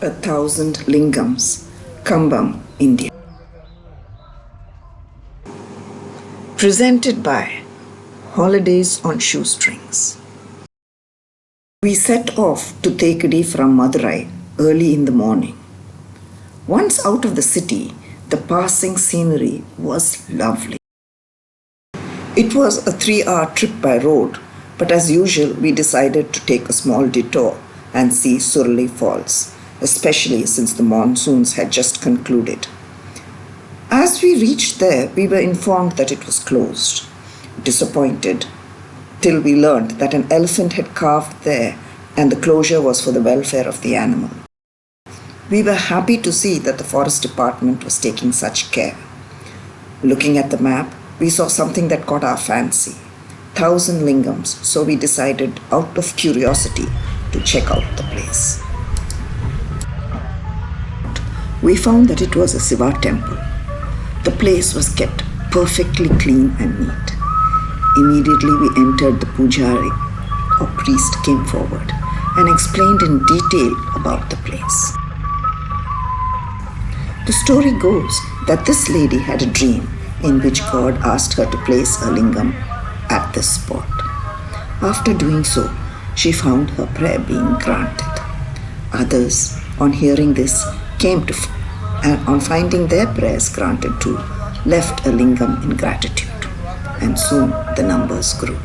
1,000 Lingams, Cumbum, India. Presented by Holidays on Shoestrings. We set off to Thekadi from Madurai early in the morning. Once out of the city, the passing scenery was lovely. It was a 3-hour trip by road, but as usual, we decided to take a small detour and see Surli Falls, especially since the monsoons had just concluded. As we reached there, we were informed that it was closed. Disappointed, till we learned that an elephant had calved there and the closure was for the welfare of the animal. We were happy to see that the forest department was taking such care. Looking at the map, we saw something that caught our fancy. 1,000 Lingams, so we decided out of curiosity to check out the place. We found that it was a Siva temple. The place was kept perfectly clean and neat. Immediately we entered, the pujari or priest came forward and explained in detail about the place. The story goes that this lady had a dream in which God asked her to place a lingam at this spot. After doing so, she found her prayer being granted. Others, on hearing this, and on finding their prayers granted too, left a lingam in gratitude. And soon the numbers grew,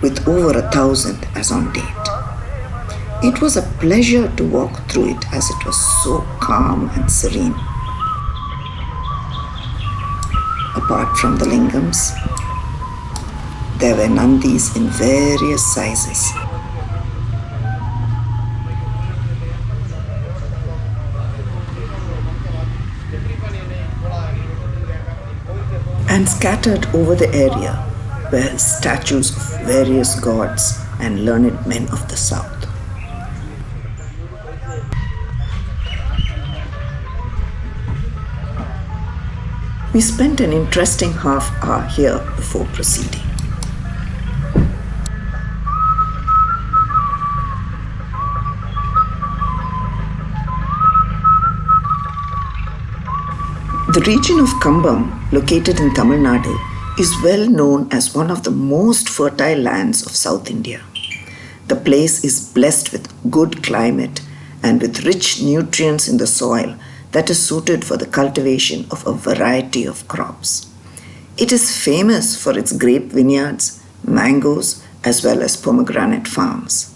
with over 1,000 as on date. It was a pleasure to walk through it as it was so calm and serene. Apart from the lingams, there were nandis in various sizes. And scattered over the area were statues of various gods and learned men of the south. We spent an interesting half hour here before proceeding. The region of Cumbam, located in Tamil Nadu, is well known as one of the most fertile lands of South India. The place is blessed with good climate and with rich nutrients in the soil that is suited for the cultivation of a variety of crops. It is famous for its grape vineyards, mangoes, as well as pomegranate farms.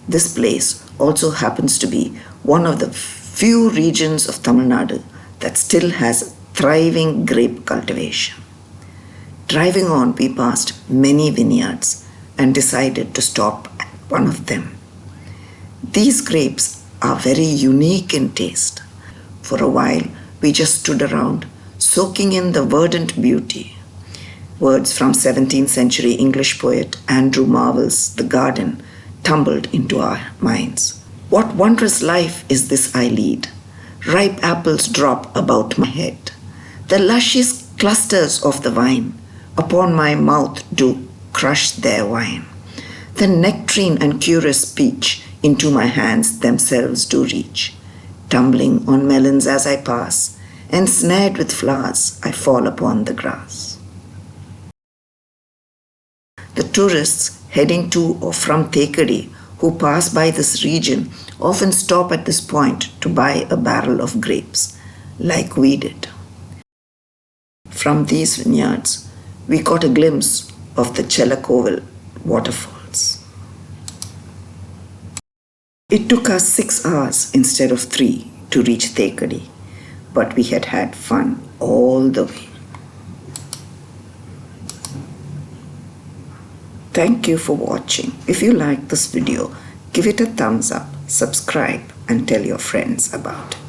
This place also happens to be one of the few regions of Tamil Nadu that still has thriving grape cultivation. Driving on, we passed many vineyards and decided to stop at one of them. These grapes are very unique in taste. For a while, we just stood around, soaking in the verdant beauty. Words from 17th century English poet Andrew Marvell's The Garden tumbled into our minds. What wondrous life is this I lead? Ripe apples drop about my head. The luscious clusters of the vine upon my mouth do crush their wine. The nectarine and curious peach into my hands themselves do reach. Tumbling on melons as I pass, ensnared with flowers, I fall upon the grass. The tourists heading to or from Thekadi who pass by this region often stop at this point to buy a barrel of grapes, like we did. From these vineyards, we caught a glimpse of the Chelakovil waterfalls. It took us 6 hours instead of 3 to reach Thekadi, but we had had fun all the way. Thank you for watching. If you like this video, give it a thumbs up, subscribe, and tell your friends about it.